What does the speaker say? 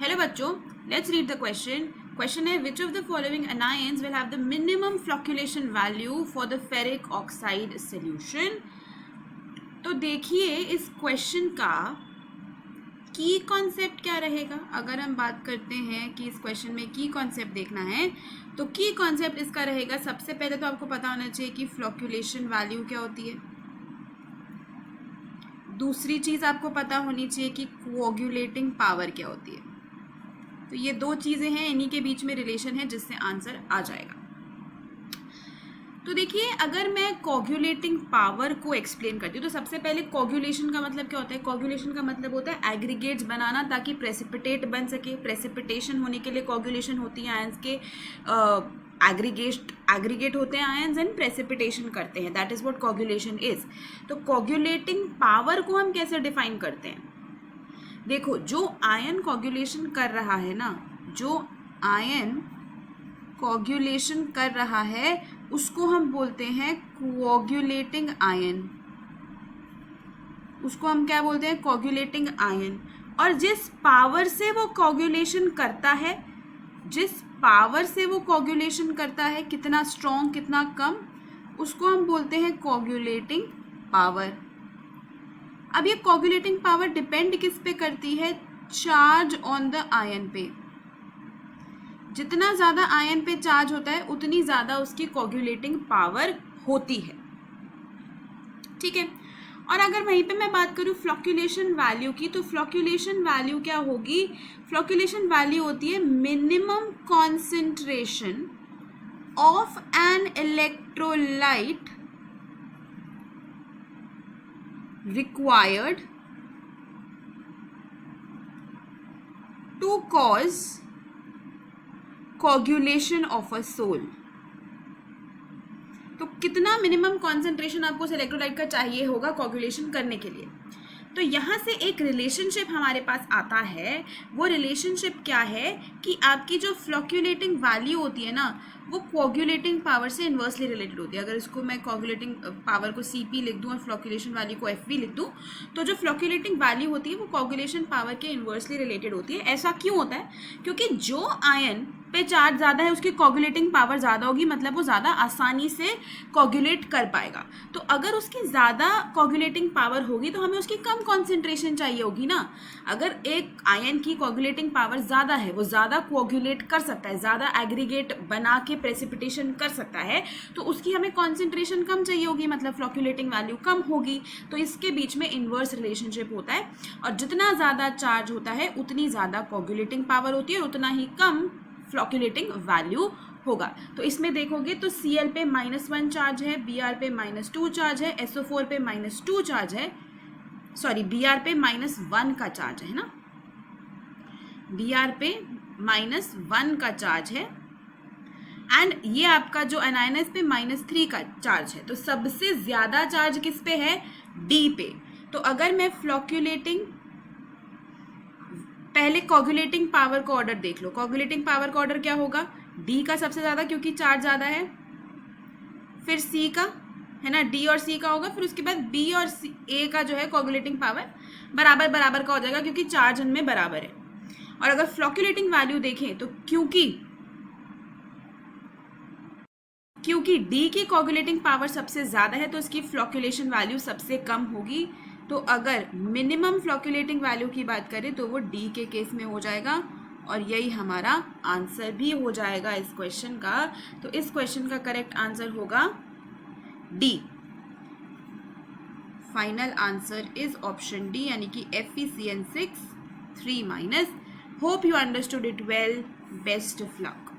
Hello बच्चों, let's read the question. Question है which of the following anions will have the minimum flocculation value for the ferric oxide solution. तो देखिए इस question का की concept क्या रहेगा. अगर हम बात करते हैं कि इस क्वेश्चन में की कॉन्सेप्ट देखना है तो की कॉन्सेप्ट इसका रहेगा. सबसे पहले तो आपको पता होना चाहिए कि फ्लक्चुएशन वैल्यू क्या होती है. दूसरी चीज़ आपको पता होनी चाहिए कि कोऑगुलेटिंग पावर क्या होती है. तो ये दो चीज़ें हैं, इन्हीं के बीच में रिलेशन है जिससे आंसर आ जाएगा. तो देखिए अगर मैं कोऑगुलेटिंग पावर को एक्सप्लेन करती हूँ तो सबसे पहले कोऑगुलेशन का मतलब क्या होता है. कोऑगुलेशन का मतलब होता है एग्रीगेट्स बनाना ताकि प्रेसिपिटेट बन सके. प्रेसिपिटेशन होने के लिए कोऑगुलेशन होती है. आयंस के एग्रीगेट होते हैं आयंस एंड प्रेसिपिटेशन करते हैं. That is what coagulation is. तो कोऑगुलेटिंग पावर को हम कैसे डिफाइन करते हैं. देखो जो आयन कोऑगुलेशन कर रहा है ना, जो आयन कोऑगुलेशन कर रहा है उसको हम बोलते हैं कोऑगुलेटिंग आयन. उसको हम क्या बोलते हैं, कोऑगुलेटिंग आयन. और जिस पावर से वो कोऑगुलेशन करता है, जिस पावर से वो कोऑगुलेशन करता है, कितना स्ट्रॉन्ग कितना कम, उसको हम बोलते हैं कोऑगुलेटिंग पावर. अब ये कोऑगुलेटिंग पावर डिपेंड किस पे करती है, चार्ज ऑन द आयन पे. जितना ज़्यादा आयन पे चार्ज होता है उतनी ज़्यादा उसकी कोऑगुलेटिंग पावर होती है. ठीक है. और अगर वहीं पे मैं बात करूँ फ्लक्चुएशन वैल्यू की, तो फ्लक्चुएशन वैल्यू क्या होगी. फ्लक्चुएशन वैल्यू होती है minimum concentration of an electrolyte required to cause coagulation of a soul. तो कितना मिनिमम कॉन्सेंट्रेशन आपको उस इलेक्ट्रोलाइट का चाहिए होगा कोagulation करने के लिए. तो यहाँ से एक रिलेशनशिप हमारे पास आता है. वो रिलेशनशिप क्या है कि आपकी जो फ्लक्चुएटिंग वैल्यू होती है ना, वो कोऑगुलेटिंग पावर से इन्वर्सली रिलेटेड होती है. अगर इसको मैं कोऑगुलेटिंग पावर को Cp लिख दूँ और फ्लक्चुएशन वैल्यू को Fv लिख दूँ, तो जो फ्लक्चुएटिंग वैल्यू होती है वो कोऑगुलेशन पावर के इन्वर्सली रिलेटेड होती है. ऐसा क्यों होता है, क्योंकि जो आयन पे चार्ज ज़्यादा है उसकी कोऑगुलेटिंग पावर ज़्यादा होगी, मतलब वो ज़्यादा आसानी से कोऑगुलेट कर पाएगा. तो अगर उसकी ज़्यादा कोऑगुलेटिंग पावर होगी तो हमें उसकी कम कॉन्सेंट्रेशन चाहिए होगी ना. अगर एक आयन की कोऑगुलेटिंग पावर ज़्यादा है, वो ज़्यादा कोऑगुलेट कर सकता है, ज़्यादा एग्रीगेट बना के प्रेसिपिटेशन कर सकता है, तो उसकी हमें कॉन्सेंट्रेशन कम चाहिए होगी, मतलब फ्लक्चुएटिंग वैल्यू कम होगी. तो इसके बीच में इन्वर्स रिलेशनशिप होता है. और जितना ज़्यादा चार्ज होता है उतनी ज़्यादा कोऑगुलेटिंग पावर होती है और उतना ही कम फ्लक्चुएटिंग वैल्यू होगा. तो इसमें देखोगे तो Cl पे -1 चार्ज है, Br पे -2 चार्ज है, SO4 पे -2 चार्ज है, सॉरी Br पे -1 का चार्ज है ना, Br पे -1 का चार्ज है. एंड ये आपका जो एनायन है इस पे -3 का चार्ज है. तो सबसे ज़्यादा चार्ज किस पे है, D पे. तो अगर मैं फ्लक्चुएटिंग, पहले कोऑगुलेटिंग पावर का ऑर्डर देख लो. कोऑगुलेटिंग पावर का ऑर्डर क्या होगा, डी का सबसे ज़्यादा क्योंकि चार्ज ज़्यादा है, फिर सी का है ना, डी और सी का होगा, फिर उसके बाद बी और ए का जो है कोऑगुलेटिंग पावर बराबर बराबर का हो जाएगा क्योंकि चार्ज उनमें बराबर है. और अगर फ्लक्चुएटिंग वैल्यू देखें तो क्योंकि डी की कोऑगुलेटिंग पावर सबसे ज़्यादा है तो इसकी फ्लक्चुएशन वैल्यू सबसे कम होगी. तो अगर मिनिमम फ्लक्चुएटिंग वैल्यू की बात करें तो वो डी के केस में हो जाएगा और यही हमारा आंसर भी हो जाएगा इस क्वेश्चन का. तो इस क्वेश्चन का करेक्ट आंसर होगा D. Final answer is option D, यानी कि FeCN6 3-. Hope you understood it well. Best of luck.